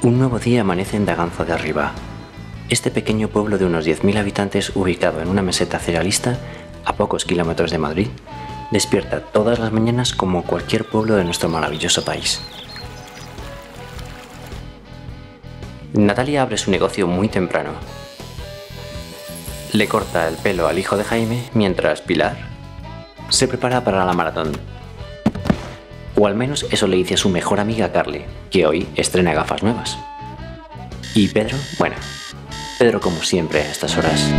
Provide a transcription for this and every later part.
Un nuevo día amanece en Daganzo de Arriba. Este pequeño pueblo de unos 10.000 habitantes ubicado en una meseta cerealista a pocos kilómetros de Madrid, despierta todas las mañanas como cualquier pueblo de nuestro maravilloso país. Natalia abre su negocio muy temprano. Le corta el pelo al hijo de Jaime mientras Pilar se prepara para la maratón. O al menos eso le dice a su mejor amiga Carly, que hoy estrena gafas nuevas. Y Pedro, bueno, Pedro como siempre a estas horas.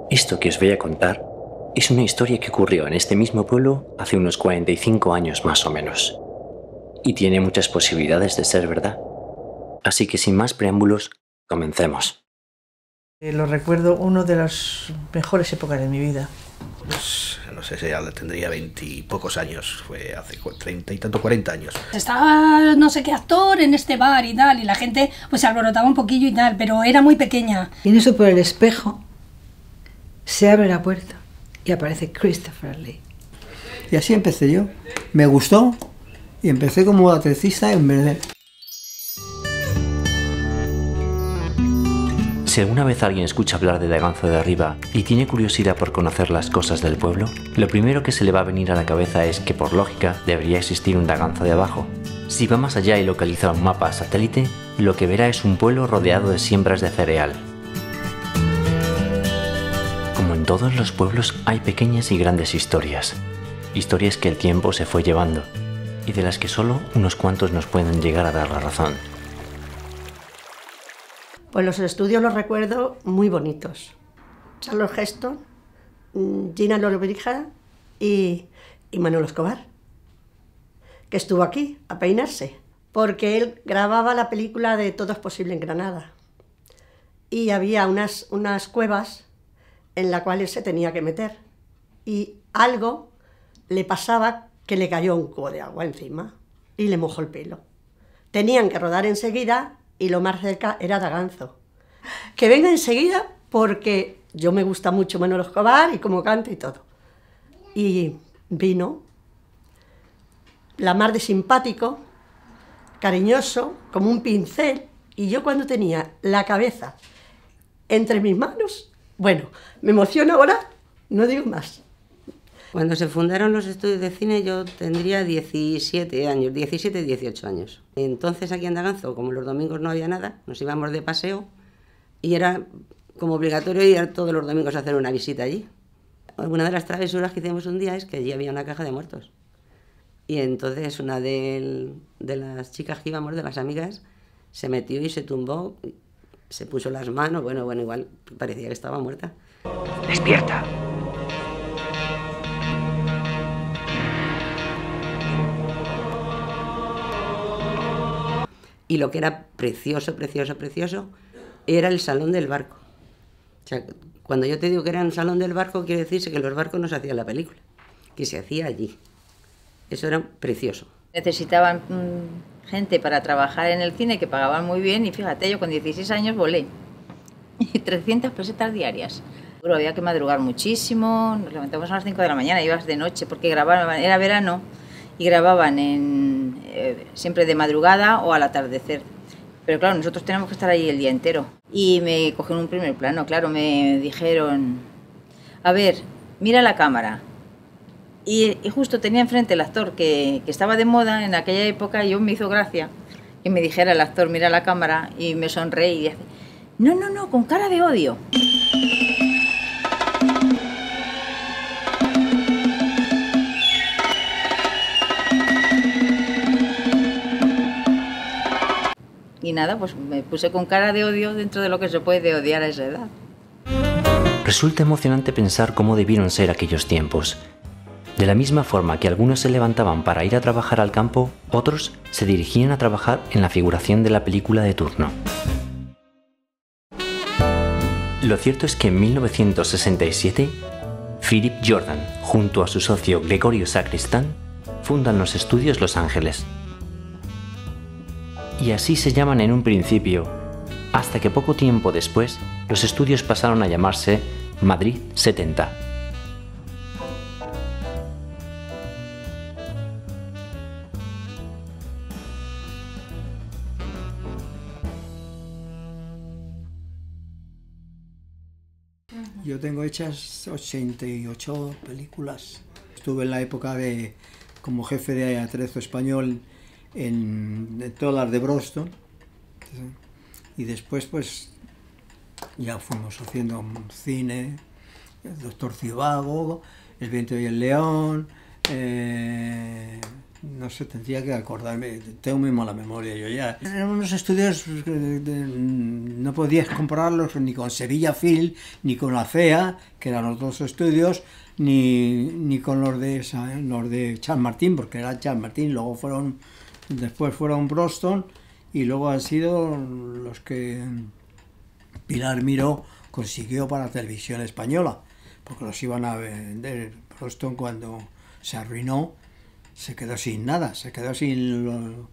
Esto que os voy a contar es una historia que ocurrió en este mismo pueblo hace unos 45 años más o menos. Y tiene muchas posibilidades de ser verdad. Así que sin más preámbulos, comencemos. Lo recuerdo una de las mejores épocas de mi vida. Pues no sé si ya tendría 20 y pocos años, fue hace 30 y tanto, 40 años. Estaba no sé qué actor en este bar y tal, y la gente pues se alborotaba un poquillo y tal, pero era muy pequeña. Y en eso por el espejo se abre la puerta y aparece Christopher Lee. Y así empecé yo. Me gustó y empecé como atlecista en verde. Si alguna vez alguien escucha hablar de Daganzo de Arriba y tiene curiosidad por conocer las cosas del pueblo, lo primero que se le va a venir a la cabeza es que por lógica debería existir un Daganzo de abajo. Si va más allá y localiza un mapa satélite, lo que verá es un pueblo rodeado de siembras de cereal. Como en todos los pueblos hay pequeñas y grandes historias. Historias que el tiempo se fue llevando y de las que solo unos cuantos nos pueden llegar a dar la razón. Pues los estudios los recuerdo muy bonitos. Charles Heston, Gina Lollobrigida y Manolo Escobar, que estuvo aquí a peinarse, porque él grababa la película de Todo es posible en Granada. Y había unas cuevas en las cuales se tenía que meter. Y algo le pasaba que le cayó un cubo de agua encima y le mojó el pelo. Tenían que rodar enseguida y lo más cerca era Daganzo. Que venga enseguida porque yo me gusta mucho Manolo Escobar y cómo canta y todo. Y vino la mar de simpático, cariñoso, como un pincel, y yo cuando tenía la cabeza entre mis manos, bueno, me emociona ahora, no digo más. Cuando se fundaron los estudios de cine yo tendría 17 años, 17, 18 años. Entonces aquí en Daganzo, como los domingos no había nada, nos íbamos de paseo y era como obligatorio ir todos los domingos a hacer una visita allí. Una de las travesuras que hicimos un día es que allí había una caja de muertos. Y entonces una de las chicas que íbamos, de las amigas, se metió y se tumbó, se puso las manos, bueno, igual parecía que estaba muerta. ¡Despierta! Y lo que era precioso, precioso, precioso, era el salón del barco. O sea, cuando yo te digo que era un salón del barco, quiere decirse que en los barcos no se hacía la película, que se hacía allí. Eso era precioso. Necesitaban gente para trabajar en el cine que pagaban muy bien y fíjate, yo con 16 años volé. Y 300 pesetas diarias. Pero había que madrugar muchísimo, nos levantamos a las 5 de la mañana, ibas de noche porque grababan, era verano y grababan siempre de madrugada o al atardecer. Pero claro, nosotros tenemos que estar ahí el día entero. Y me cogieron un primer plano, claro, me dijeron, a ver, mira la cámara. Y justo tenía enfrente el actor que estaba de moda en aquella época y yo me hizo gracia que me dijera el actor, mira la cámara, y me sonreí y dice, no, no, no, con cara de odio. Y nada, pues me puse con cara de odio dentro de lo que se puede odiar a esa edad. Resulta emocionante pensar cómo debieron ser aquellos tiempos. De la misma forma que algunos se levantaban para ir a trabajar al campo, otros se dirigían a trabajar en la figuración de la película de turno. Lo cierto es que en 1967, Philip Jordan, junto a su socio Gregorio Sacristán, fundan los estudios Los Ángeles. Y así se llaman en un principio, hasta que poco tiempo después los estudios pasaron a llamarse Madrid 70. Yo tengo hechas 88 películas. Estuve en la época como jefe de atrezo español en todas las de Broston. Y después pues ya fuimos haciendo cine, El Doctor Cibago, El Viento y el León, no sé, tendría que acordarme, tengo muy mala memoria yo ya. Eran unos estudios no podías compararlos ni con Sevilla Film, ni con ACEA, que eran los dos estudios, ni con los de Charles Martin, porque era Charles Martin, después fueron Broston, y luego han sido los que Pilar Miró consiguió para Televisión Española, porque los iban a vender. Broston, cuando se arruinó, se quedó sin nada, se quedó sin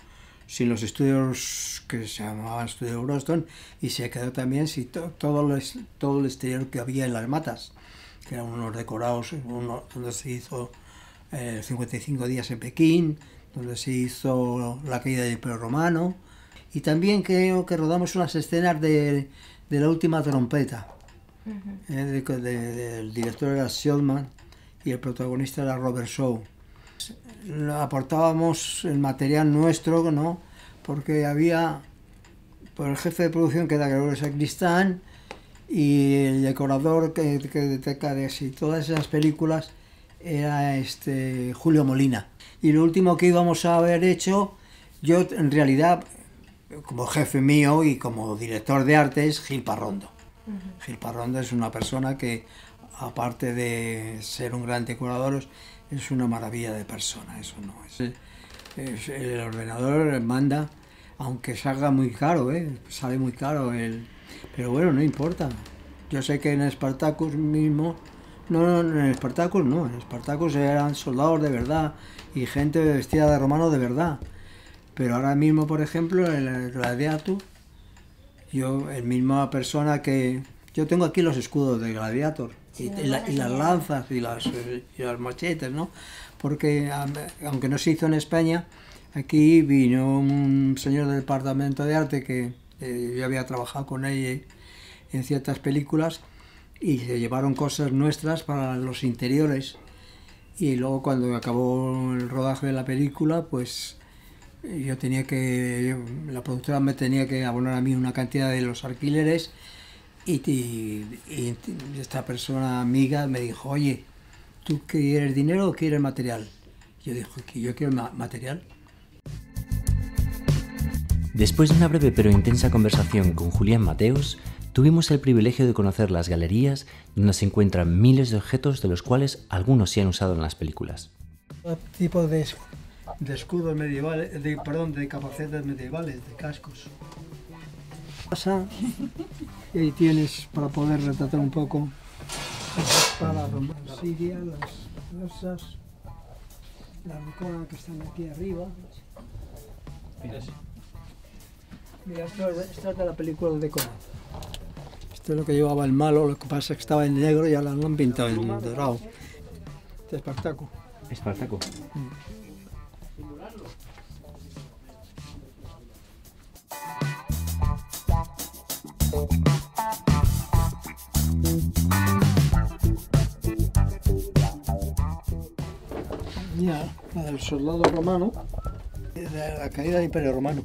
los estudios que se llamaban Estudio Broston, y se quedó también sin todo el exterior que había en Las Matas, que eran unos decorados, donde se hizo 55 días en Pekín, donde se hizo La caída del Imperio Romano, y también creo que rodamos unas escenas de La última trompeta. El director era Sheldman y el protagonista era Robert Shaw. Aportábamos el material nuestro, ¿no? Porque había el jefe de producción, que era Gregorio Sacristán, y el decorador que de casi todas esas películas era Julio Molina. Y lo último que íbamos a haber hecho, yo en realidad, como jefe mío y como director de arte, es Gil Parrondo. Gil Parrondo es una persona que, aparte de ser un gran decorador, es una maravilla de persona. Eso no es. El ordenador manda, aunque salga muy caro, sale muy caro, pero bueno, no importa. Yo sé que en Spartacus mismo, en Spartacus eran soldados de verdad y gente vestida de romano de verdad. Pero ahora mismo, por ejemplo, en el Gladiator, el misma persona que... Yo tengo aquí los escudos de Gladiator, y las lanzas y las machetes, ¿no? Porque, aunque no se hizo en España, aquí vino un señor del departamento de arte que yo había trabajado con él en ciertas películas, y se llevaron cosas nuestras para los interiores. Y luego, cuando acabó el rodaje de la película, pues la productora me tenía que abonar a mí una cantidad de los alquileres, y esta persona amiga me dijo, oye, ¿tú quieres dinero o quieres material? Yo dije que yo quiero material. Después de una breve pero intensa conversación con Julián Mateos, tuvimos el privilegio de conocer las galerías donde se encuentran miles de objetos, de los cuales algunos se han usado en las películas. Tipo de escudos medievales, de capacetes medievales, de cascos. Y ahí tienes, para poder retratar un poco, las espadas sirias, las persas, la ricona que están aquí arriba. Mira, esto es de la película de Conan. Esto es lo que llevaba el malo, lo que pasa es que estaba en negro y ahora lo han pintado en dorado. Este es Espartaco. Espartaco. Mira, la del soldado romano, de la caída del Imperio Romano.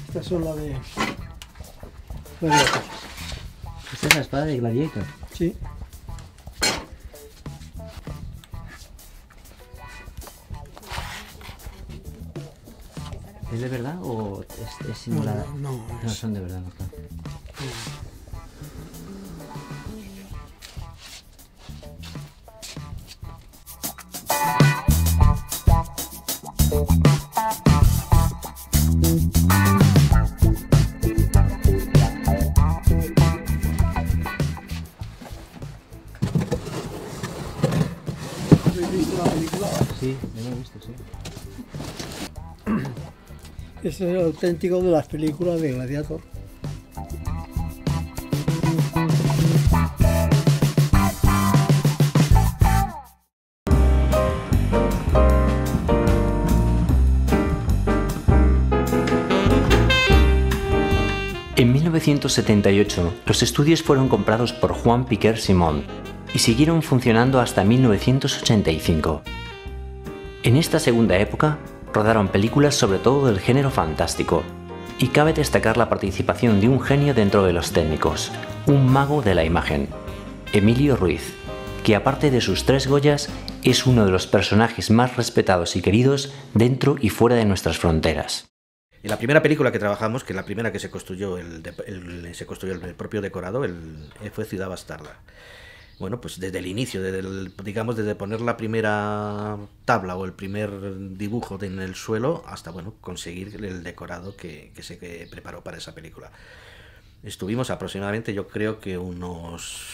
Estas son las de Gladiator. Esta es la espada de Gladiator. Sí. ¿Es de verdad o es simulada? No, No son de verdad, no, claro. ¿Habéis visto la película? Sí, lo he visto, sí. Este es el auténtico de las películas de Gladiator. En 1978, los estudios fueron comprados por Juan Piquer Simón y siguieron funcionando hasta 1985. En esta segunda época, rodaron películas sobre todo del género fantástico, y cabe destacar la participación de un genio dentro de los técnicos, un mago de la imagen, Emilio Ruiz, que aparte de sus 3 Goyas, es uno de los personajes más respetados y queridos dentro y fuera de nuestras fronteras. En la primera película que trabajamos, que la primera que se construyó el propio decorado, fue Ciudad Bastarda. Bueno, pues desde el inicio, desde poner la primera tabla o el primer dibujo en el suelo hasta, bueno, conseguir el decorado que se preparó para esa película. Estuvimos aproximadamente, yo creo que unos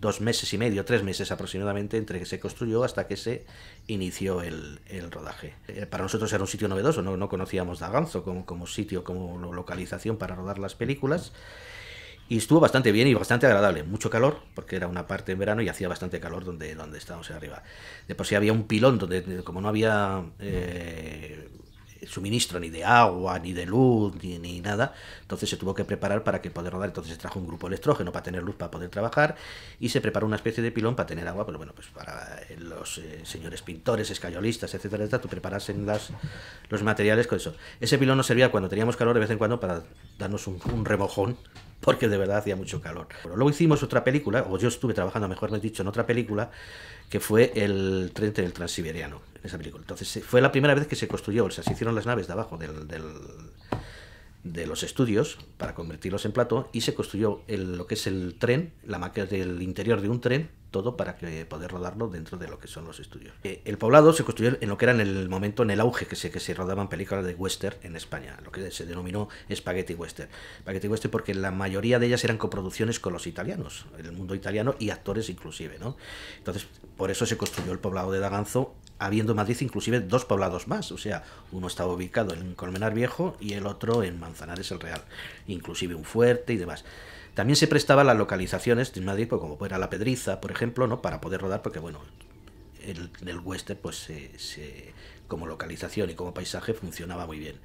2 meses y medio, 3 meses aproximadamente, entre que se construyó hasta que se inició el rodaje. Para nosotros era un sitio novedoso, no conocíamos Daganzo como sitio, como localización para rodar las películas. Y estuvo bastante bien y bastante agradable. Mucho calor, porque era una parte en verano y hacía bastante calor donde estábamos arriba. De por sí había un pilón donde, como no había suministro ni de agua, ni de luz, ni nada, entonces se tuvo que preparar para que poder rodar. Entonces se trajo un grupo electrógeno para tener luz para poder trabajar y se preparó una especie de pilón para tener agua, pero bueno, pues para los señores pintores, escayolistas, etcétera, etcétera, tú preparasen los materiales con eso. Ese pilón nos servía cuando teníamos calor de vez en cuando para darnos un remojón, porque de verdad hacía mucho calor. Bueno, luego hicimos otra película, o yo estuve trabajando, mejor dicho, en otra película, que fue el tren del Transiberiano, en esa película. Entonces fue la primera vez que se construyó, o sea, se hicieron las naves de abajo de los estudios para convertirlos en plató, y se construyó lo que es el tren, la maqueta del interior de un tren, todo para poder rodarlo dentro de lo que son los estudios. El poblado se construyó en lo que era en el momento, en el auge que se rodaban películas de western en España, lo que se denominó Spaghetti Western. Spaghetti Western porque la mayoría de ellas eran coproducciones con los italianos, el mundo italiano y actores inclusive, ¿no? Entonces, por eso se construyó el poblado de Daganzo, habiendo en Madrid inclusive 2 poblados más, o sea, uno estaba ubicado en Colmenar Viejo y el otro en Manzanares el Real, inclusive un fuerte y demás. También se prestaba las localizaciones de Madrid, pues, como era La Pedriza, por ejemplo, ¿no? Para poder rodar, porque bueno, el western, pues como localización y como paisaje funcionaba muy bien.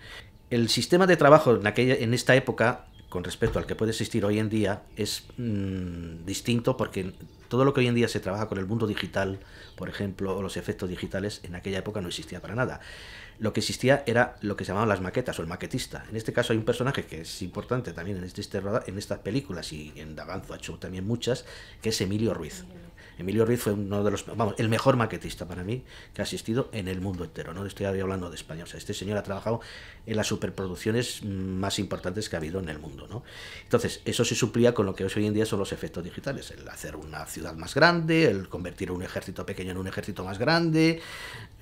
El sistema de trabajo en esta época, con respecto al que puede existir hoy en día, es distinto, porque todo lo que hoy en día se trabaja con el mundo digital, por ejemplo, o los efectos digitales, en aquella época no existía para nada. Lo que existía era lo que se llamaban las maquetas o el maquetista. En este caso hay un personaje que es importante también en estas películas, y en Daganzo ha hecho también muchas, que es Emilio Ruiz. Emilio Ruiz fue uno de los, vamos, el mejor maquetista para mí que ha asistido en el mundo entero, no estoy hablando de España. O sea, este señor ha trabajado en las superproducciones más importantes que ha habido en el mundo, ¿no? Entonces, eso se suplía con lo que hoy en día son los efectos digitales, el hacer una ciudad más grande, el convertir un ejército pequeño en un ejército más grande,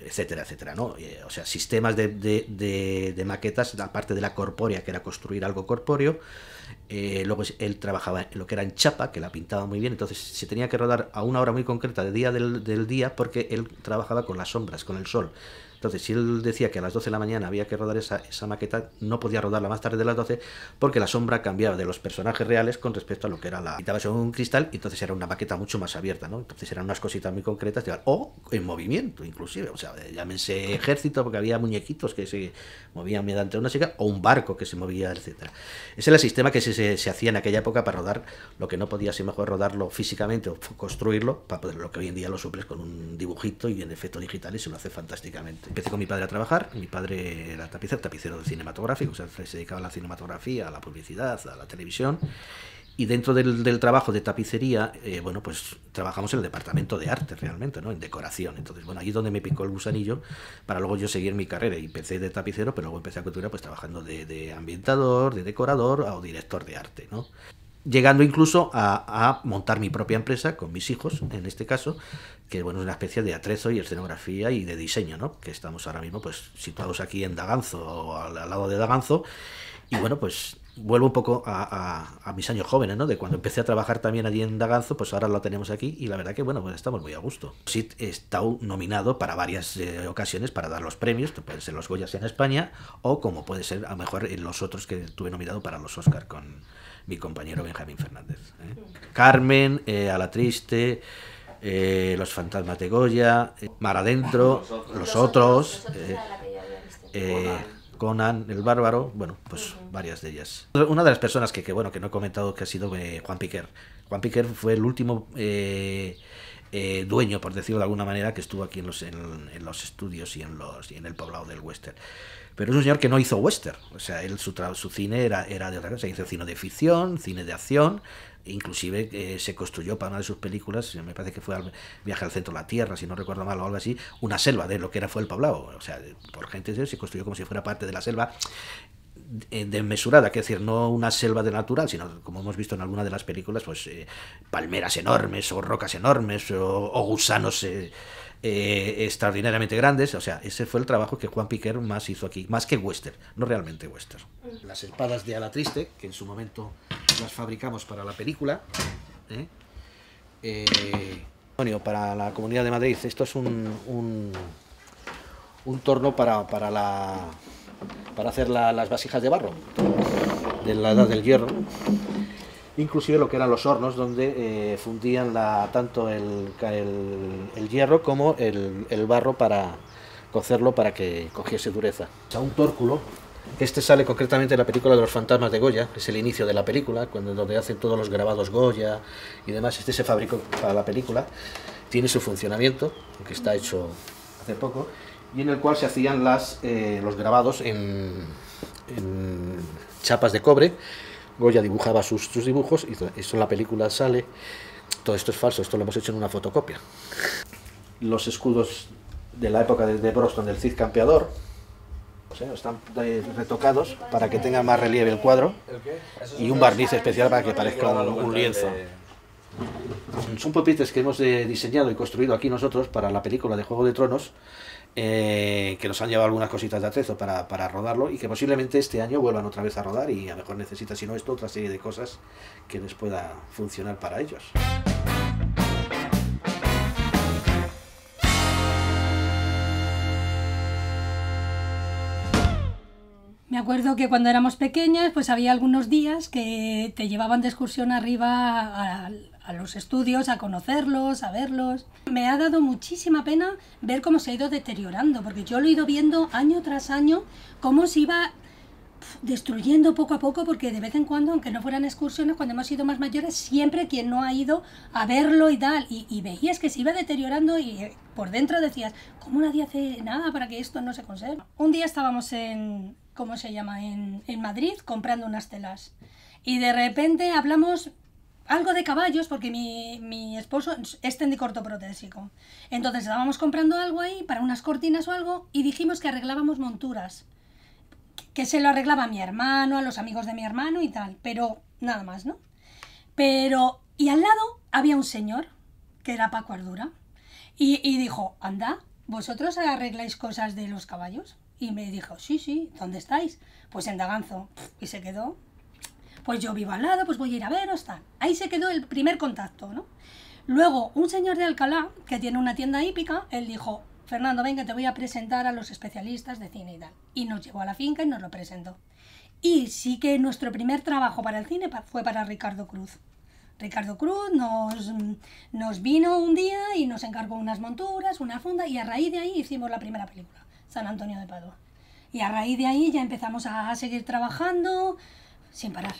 etcétera, etcétera, ¿no? O sea, sistemas de maquetas, aparte de la corpórea, que era construir algo corpóreo. Luego él trabajaba en lo que era en chapa, que la pintaba muy bien, entonces se tenía que rodar a una hora muy concreta de día del día, porque él trabajaba con las sombras, con el sol. Entonces, si él decía que a las 12 de la mañana había que rodar esa maqueta, no podía rodarla más tarde de las 12, porque la sombra cambiaba de los personajes reales con respecto a lo que era la... Pintaba sobre un cristal, y entonces era una maqueta mucho más abierta, ¿no? Entonces eran unas cositas muy concretas, o en movimiento, inclusive. O sea, llámense ejército, porque había muñequitos que se movían mediante una chica, o un barco que se movía, etcétera. Ese era el sistema que se hacía en aquella época para rodar lo que no podía ser mejor rodarlo físicamente o construirlo, para poder lo que hoy en día lo suples con un dibujito y en efecto digital, y se lo hace fantásticamente. Empecé con mi padre a trabajar. Mi padre era tapicero cinematográfico, o sea, se dedicaba a la cinematografía, a la publicidad, a la televisión. Y dentro del trabajo de tapicería, bueno, pues trabajamos en el departamento de arte realmente, ¿no? En decoración. Entonces, bueno, ahí es donde me picó el gusanillo para luego yo seguir mi carrera. Y empecé de tapicero, pero luego empecé a continuar pues trabajando de ambientador, de decorador o director de arte, ¿no? Llegando incluso a montar mi propia empresa con mis hijos, en este caso, que bueno, es una especie de atrezo y escenografía y de diseño, ¿no? Que estamos ahora mismo pues situados aquí en Daganzo, o al lado de Daganzo. Y bueno, pues vuelvo un poco a mis años jóvenes, ¿no? De cuando empecé a trabajar también allí en Daganzo, pues ahora lo tenemos aquí, y la verdad que bueno, pues estamos muy a gusto. Sí, he estado nominado para varias ocasiones para dar los premios, que pueden ser los Goyas en España, o como puede ser a lo mejor en los otros que tuve nominado para los Oscar con mi compañero Benjamín Fernández. Carmen, A la Triste, Los Fantasmas de Goya, Mar Adentro, Los Otros, Conan el Bárbaro, bueno, pues varias de ellas. Una de las personas que no he comentado, que ha sido Juan Piquer. Juan Piquer fue el último dueño, por decirlo de alguna manera, que estuvo aquí en los estudios y en el poblado del western. Pero es un señor que no hizo western, o sea, él su cine era de otra cosa, hizo cine de ficción, cine de acción, inclusive se construyó para una de sus películas, me parece que fue al Viaje al Centro de la Tierra, si no recuerdo mal o algo así, una selva de lo que fue el poblado, o sea, por gente se construyó como si fuera parte de la selva desmesurada, que es decir, no una selva de natural, sino como hemos visto en alguna de las películas, pues palmeras enormes o rocas enormes o gusanos extraordinariamente grandes. O sea, ese fue el trabajo que Juan Piquer más hizo aquí, más que western, no realmente western. Las espadas de A la Triste, que en su momento las fabricamos para la película, para la Comunidad de Madrid. Esto es un torno para hacer las vasijas de barro de la edad del hierro, inclusive lo que eran los hornos donde fundían tanto el hierro como el barro para cocerlo para que cogiese dureza. O sea, un tórculo, este sale concretamente de la película de Los Fantasmas de Goya, que es el inicio de la película, donde hacen todos los grabados Goya y demás. Este se fabricó para la película, tiene su funcionamiento, aunque está hecho hace poco, y en el cual se hacían los grabados en chapas de cobre. Goya dibujaba sus dibujos, y eso en la película sale. Todo esto es falso, esto lo hemos hecho en una fotocopia. Los escudos de la época de Broston del Cid Campeador, o sea, están retocados para que tenga más relieve el cuadro, y un barniz especial para que parezca un lienzo. Son pupitres que hemos diseñado y construido aquí nosotros para la película de Juego de Tronos, que nos han llevado algunas cositas de atrezo para rodarlo, y que posiblemente este año vuelvan otra vez a rodar, y a lo mejor necesita, si no esto, otra serie de cosas que les pueda funcionar para ellos. Me acuerdo que cuando éramos pequeñas, pues había algunos días que te llevaban de excursión arriba a los estudios, a conocerlos, a verlos. Me ha dado muchísima pena ver cómo se ha ido deteriorando, porque yo lo he ido viendo año tras año, cómo se iba destruyendo poco a poco, porque de vez en cuando, aunque no fueran excursiones, cuando hemos sido más mayores, siempre quien no ha ido a verlo y tal, y veías que se iba deteriorando, y por dentro decías, ¿cómo nadie hace nada para que esto no se conserve? Un día estábamos en Madrid comprando unas telas, y de repente hablamos algo de caballos, porque mi esposo es tendicortoprotésico. Entonces estábamos comprando algo ahí para unas cortinas o algo y dijimos que arreglábamos monturas. Que se lo arreglaba a mi hermano, a los amigos de mi hermano y tal, pero nada más, ¿no? Pero, y al lado había un señor, que era Paco Ardura, y dijo, anda, ¿vosotros arregláis cosas de los caballos? Y me dijo, sí, ¿dónde estáis? Pues en Daganzo. Y se quedó. Pues yo vivo al lado, pues voy a ir a veros, tal. Ahí se quedó el primer contacto, ¿no? Luego, un señor de Alcalá, que tiene una tienda hípica, él dijo, Fernando, venga, te voy a presentar a los especialistas de cine y tal. Y nos llevó a la finca y nos lo presentó. Y sí que nuestro primer trabajo para el cine fue para Ricardo Cruz. Ricardo Cruz nos vino un día y nos encargó unas monturas, una funda, y a raíz de ahí hicimos la primera película, San Antonio de Padua. Y a raíz de ahí ya empezamos a seguir trabajando sin parar.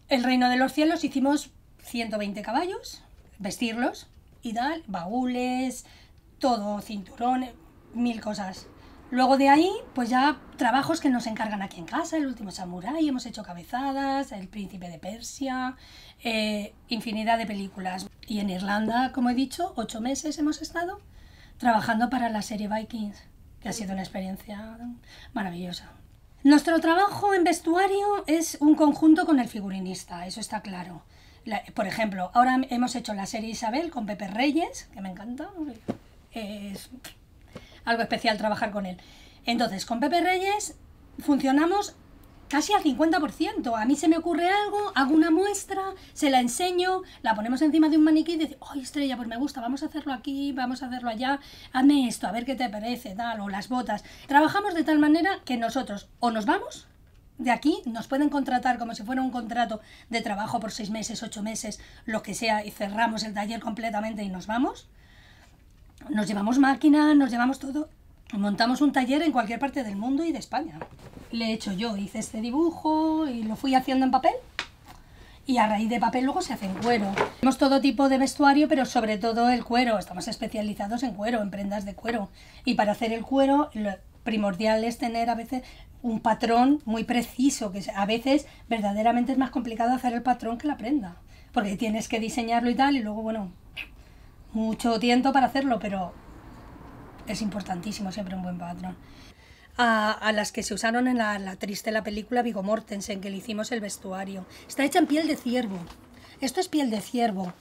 El Reino de los Cielos hicimos 120 caballos, vestirlos y tal, baúles, todo, cinturones, 1000 cosas. Luego de ahí, pues ya trabajos que nos encargan aquí en casa, El último samurái, hemos hecho cabezadas, El príncipe de Persia, infinidad de películas. Y en Irlanda, como he dicho, 8 meses hemos estado trabajando para la serie Vikings, que ha sido una experiencia maravillosa. Nuestro trabajo en vestuario es un conjunto con el figurinista, eso está claro. Por ejemplo, ahora hemos hecho la serie Isabel con Pepe Reyes, que me encanta, es algo especial trabajar con él. Entonces, con Pepe Reyes funcionamos casi al 50%. A mí se me ocurre algo, hago una muestra, se la enseño, la ponemos encima de un maniquí y dice, ¡ay, Estrella, pues me gusta, vamos a hacerlo aquí, vamos a hacerlo allá, hazme esto, a ver qué te parece, tal, o las botas. Trabajamos de tal manera que nosotros o nos vamos de aquí, nos pueden contratar como si fuera un contrato de trabajo por 6 meses, 8 meses, lo que sea, y cerramos el taller completamente y nos vamos. Nos llevamos máquinas, nos llevamos todo. Montamos un taller en cualquier parte del mundo y de España. Le he hecho yo, hice este dibujo y lo fui haciendo en papel. Y a raíz de papel luego se hace en cuero. Tenemos todo tipo de vestuario, pero sobre todo el cuero. Estamos especializados en cuero, en prendas de cuero. Y para hacer el cuero, lo primordial es tener a veces un patrón muy preciso, que a veces verdaderamente es más complicado hacer el patrón que la prenda. Porque tienes que diseñarlo y tal, y luego, bueno, mucho tiempo para hacerlo, pero es importantísimo siempre un buen patrón. A las que se usaron en la triste la película Viggo Mortensen, que le hicimos el vestuario. Está hecha en piel de ciervo. Esto es piel de ciervo.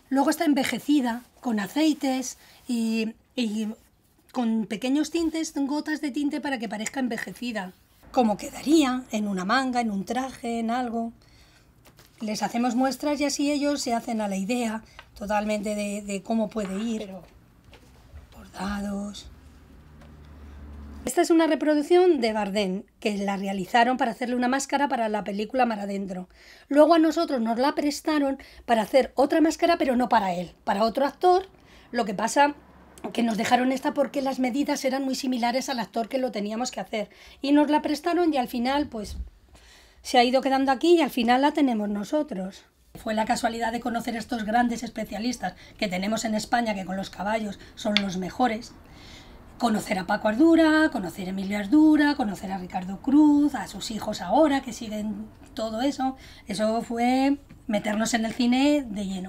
Luego está envejecida con aceites y con pequeños tintes, gotas de tinte para que parezca envejecida. Como quedaría en una manga, en un traje, en algo. Les hacemos muestras y así ellos se hacen a la idea totalmente de cómo puede ir. Pero bordados. Esta es una reproducción de Bardem, que la realizaron para hacerle una máscara para la película Mar Adentro. Luego a nosotros nos la prestaron para hacer otra máscara, pero no para él, para otro actor. Lo que pasa que nos dejaron esta porque las medidas eran muy similares al actor que lo teníamos que hacer. Y nos la prestaron y al final, pues, se ha ido quedando aquí y al final la tenemos nosotros. Fue la casualidad de conocer a estos grandes especialistas que tenemos en España, que con los caballos son los mejores. Conocer a Paco Ardura, conocer a Emilio Ardura, conocer a Ricardo Cruz, a sus hijos ahora que siguen todo eso. Eso fue meternos en el cine de lleno.